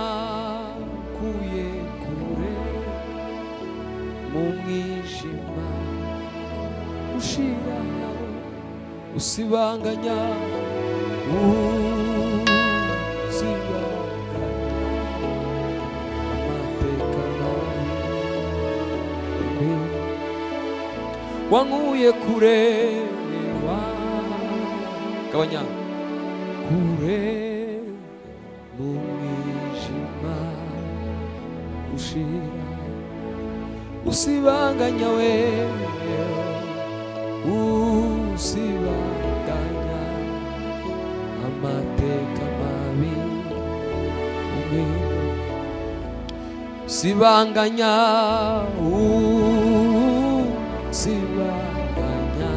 wakuye kure mu mwijima ushira usibanganya wanguye kure gabanya kure mu mwijima ushira usibanganya we usibanganya amateka mabi usibanganya usibanganya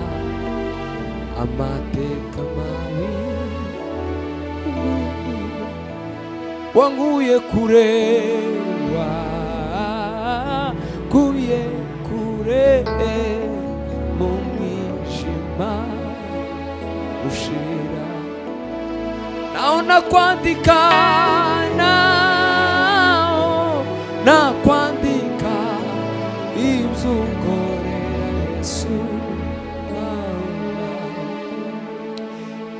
amateka mabi wanguye kure wakuye kure mu mwijima ushira naona kuandika na kuandika imzungorera Yesu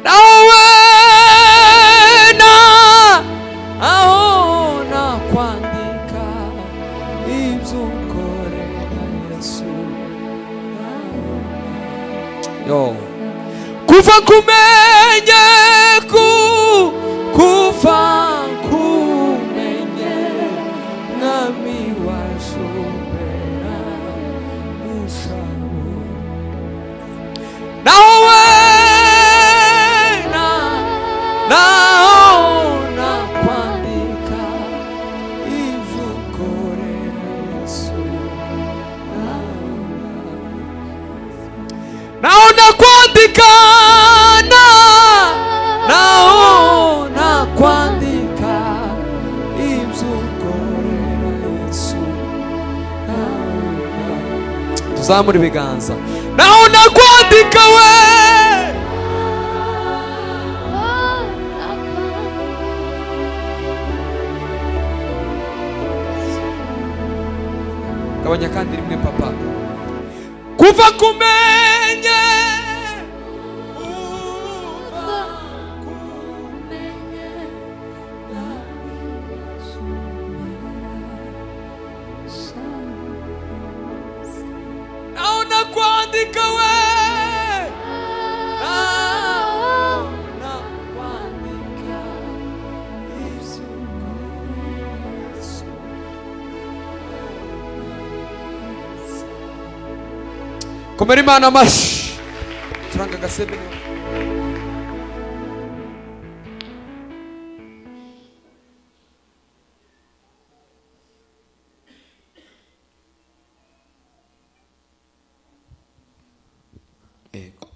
nawe na kuandika imzungorera Yesu yo kufa kumenye kufa kumenye nami washobera ushabu nawe na kwandika ivukorera Yesu naona kuandika naona kuandika ivukorera Yesu tuzamura ibiganza naona kuandika we gabanya kandi rimwe papa kuva kumenye naona kuandika we na kuandika komera Imana amashi turanga gasebe ego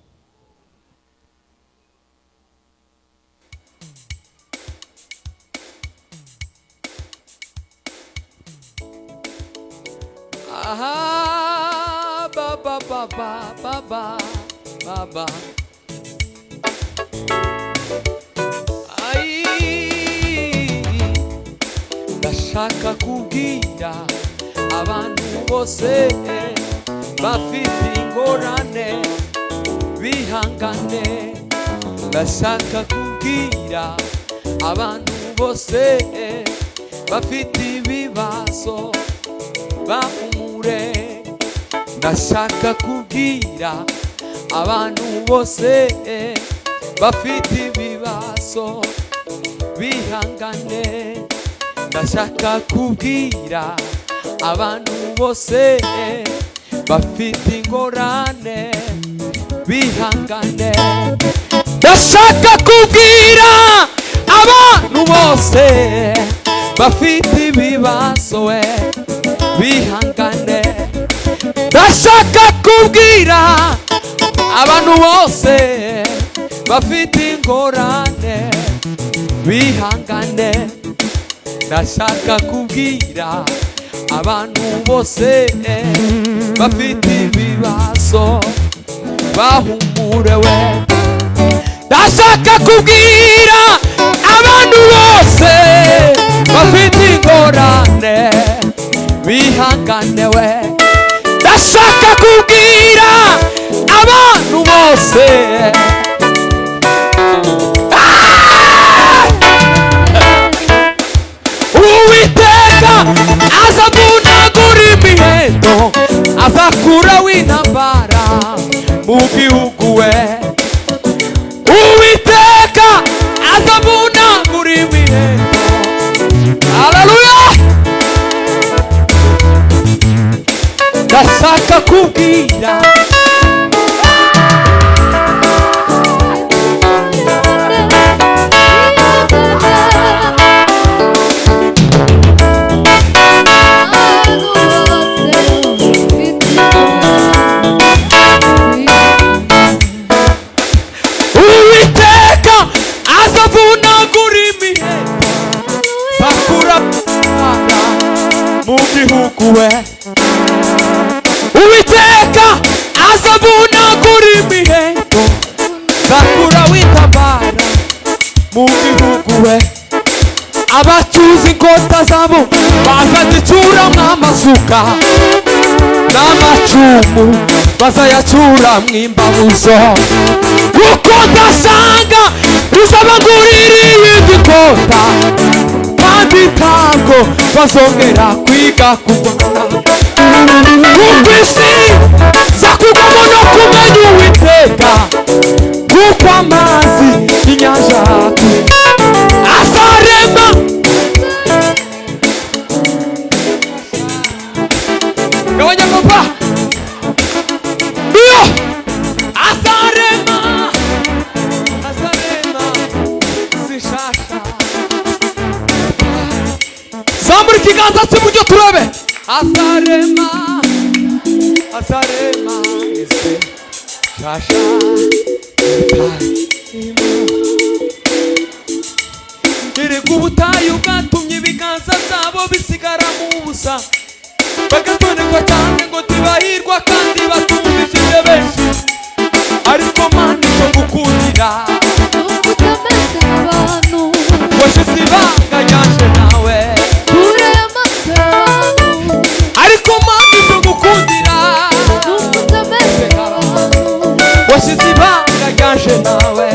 aha baba ai ndashaka kubwira abantu bose bafite ingorane bihangane ndashaka kubwira abantu bose bafite ibibazo bahumure ndashaka kubwira abantu bose bafite ibibazo bihangane ndashaka kubwira abantu bose bafite ingorane bihangane ndashaka kubwira abantu bose bafite ibibazo bihangane ndashaka kubwira abantu bose bafite ingorane bihangane ndashaka kubwira abantu bose bafite ibibazo bahumurewe ndashaka kubwira abantu bose kubwira abantu bose Uwiteka azavunagura imiheto azakuraho intambara mu gihugu we Uwiteka azavunagura imiheto Haleluya ndashaka kubwira we Uwiteka azavunagura imiheto zakuraho intambara mu gihugu we abacuza inkota zabo bazazicuramwo amasuka n'amacumu bazayacuramwo imbabuzo kuko ndasanga uzabaguririye igikota kandi ntabwo bazongera kwiga kumana kuko isi zakwigwamo no kumenya Uwiteka kuko amazi y'inyanja azarema gabanya papa iyo azarema zishasha zamura ikiganza cy'iburyo turabe azarema isi shasha erega ubutayu bwatumye ibiganza byabo bisigara mu busa bagatonekwa cyane ngo tibahirwa kandi batumvishije benshi ariko Mana icyo gukundira washize ibanga ryanje nawe ariko Mana icyo gukundira washize ibanga ryanje nawe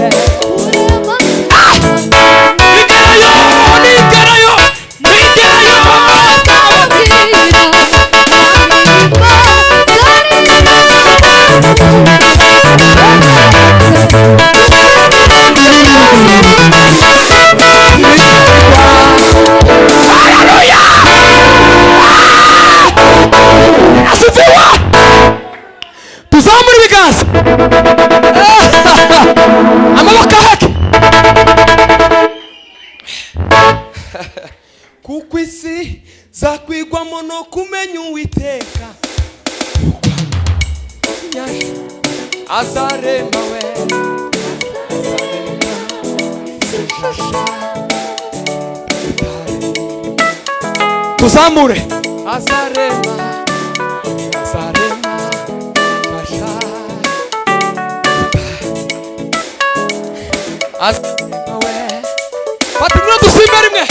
tuzamura ibiganza amaboko ahake kuko isi zakwigwamo no kumenya Uwiteka azarema we tuzamure azarema we fata imwe dusimbe rimwe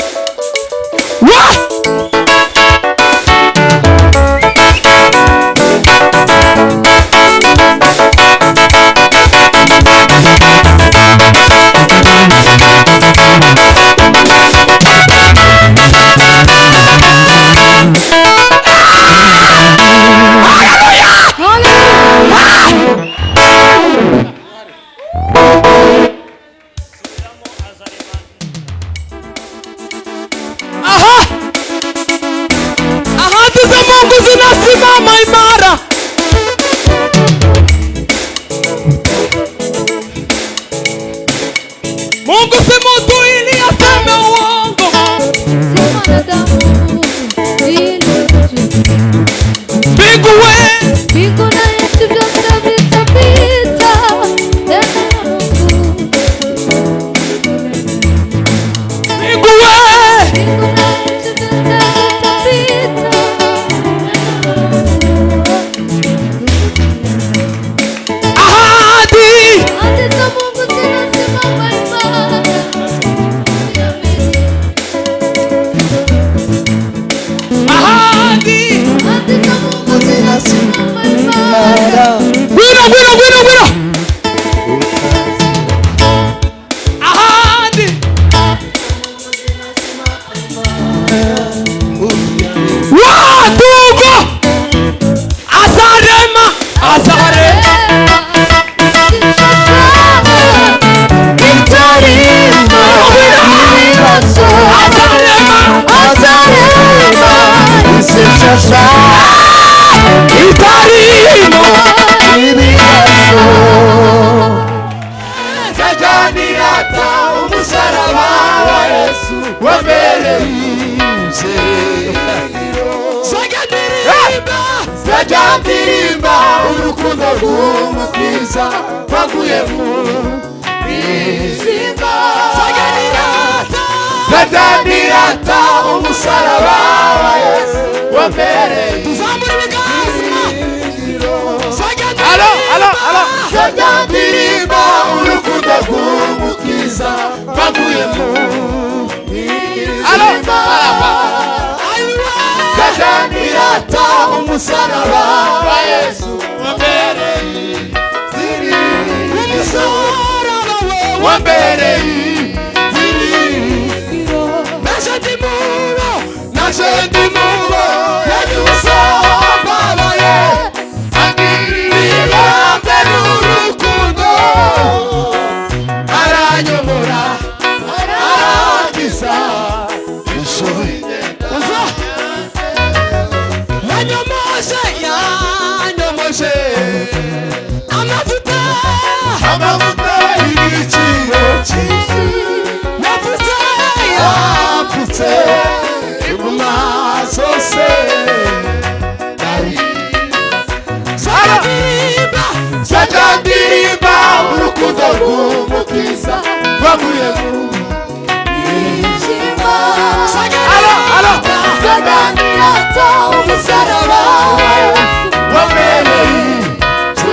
neza itarimo ibibazo nzajyanirata umusaraba wa Yesu wabereyinze nzajyandirimba urukundo rw'umukiza waguye mu mwijima nzajyanirata umusaraba wa Yesu wabereyinze nzajyandirimba urukundo rw'umukiza waguye mu mwijima nzajyanirata umusaraba wa Yesu wabereyinze wabereyinze naje ndimubo yanyusobabaye angirira mbere urukundo aranyomora aragiza ishoye yanyomoje amavuta y'igiciro cyinshi yapfutse inguma zose nzajyandirimba urukundo rw'umukiza waguye mu mwijima nzajyanirata umusaraba wa Yesu wabereyinze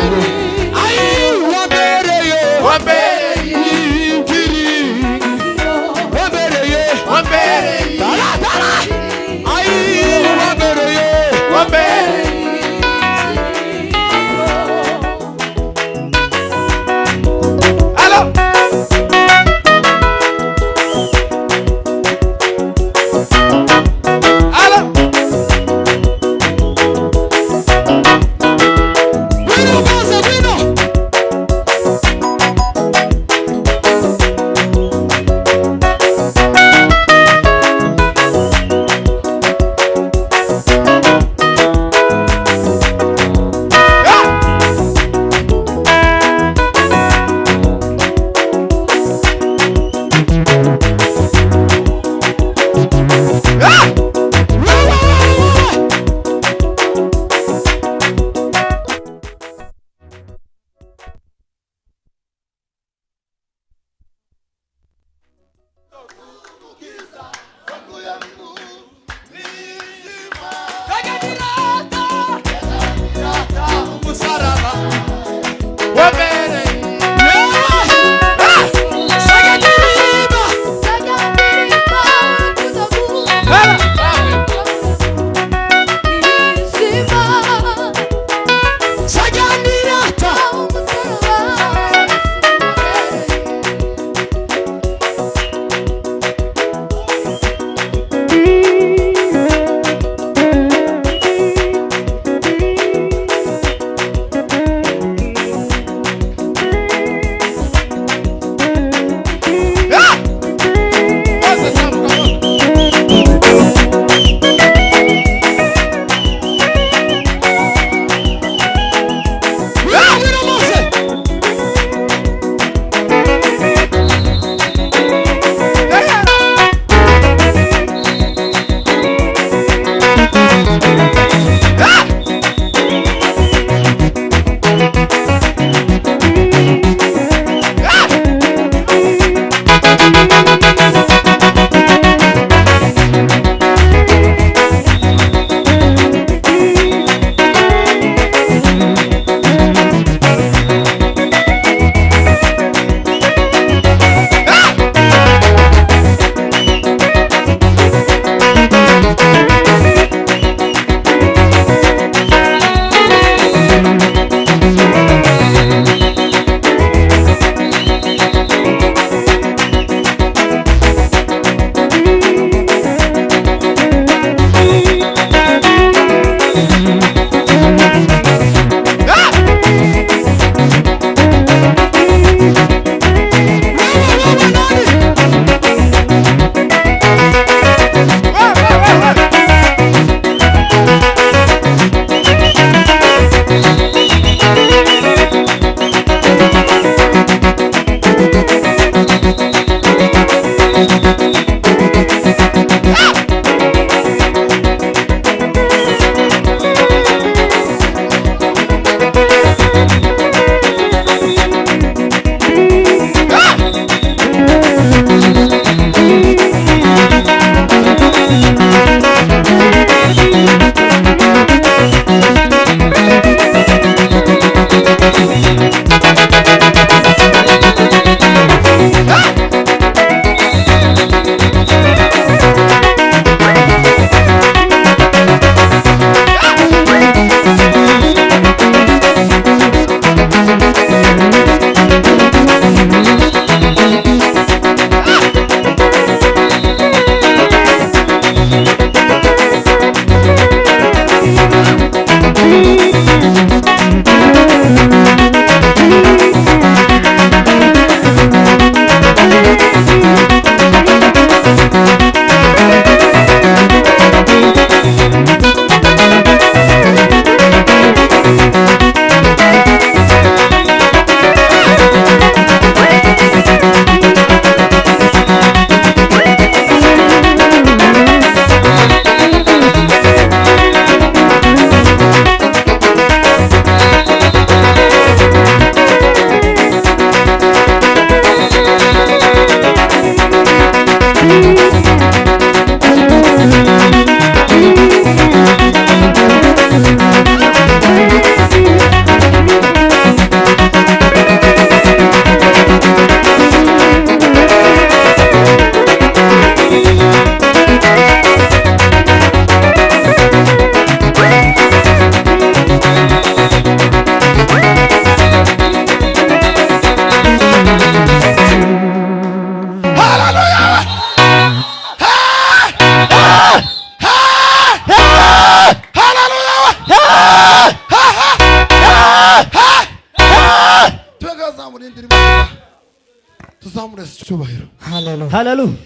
icyubahiro. Hallelujah. Hallelujah.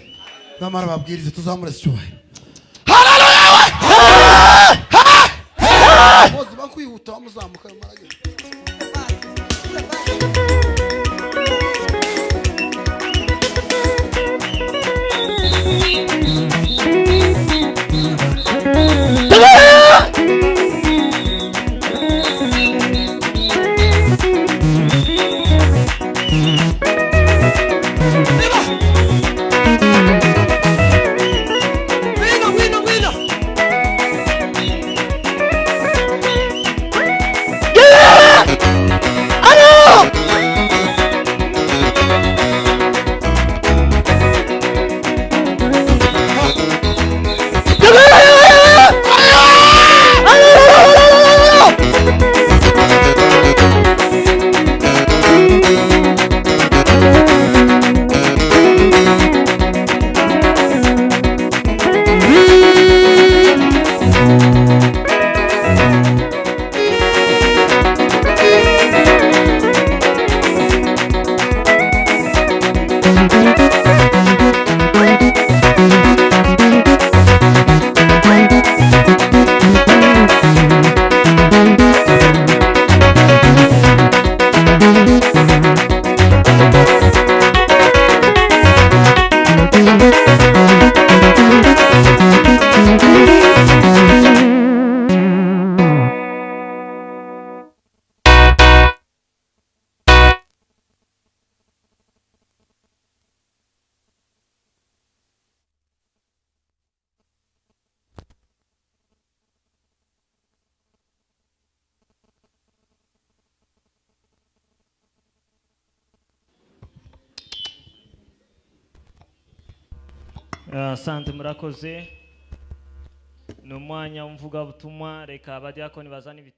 Namara babwirize tuzamurese icyubahiro. Bose bakwihuta bamuzamuka marage. Asante murakoze. Numwanya umvuga butumwa reka abadiakoni bazana ibitabo.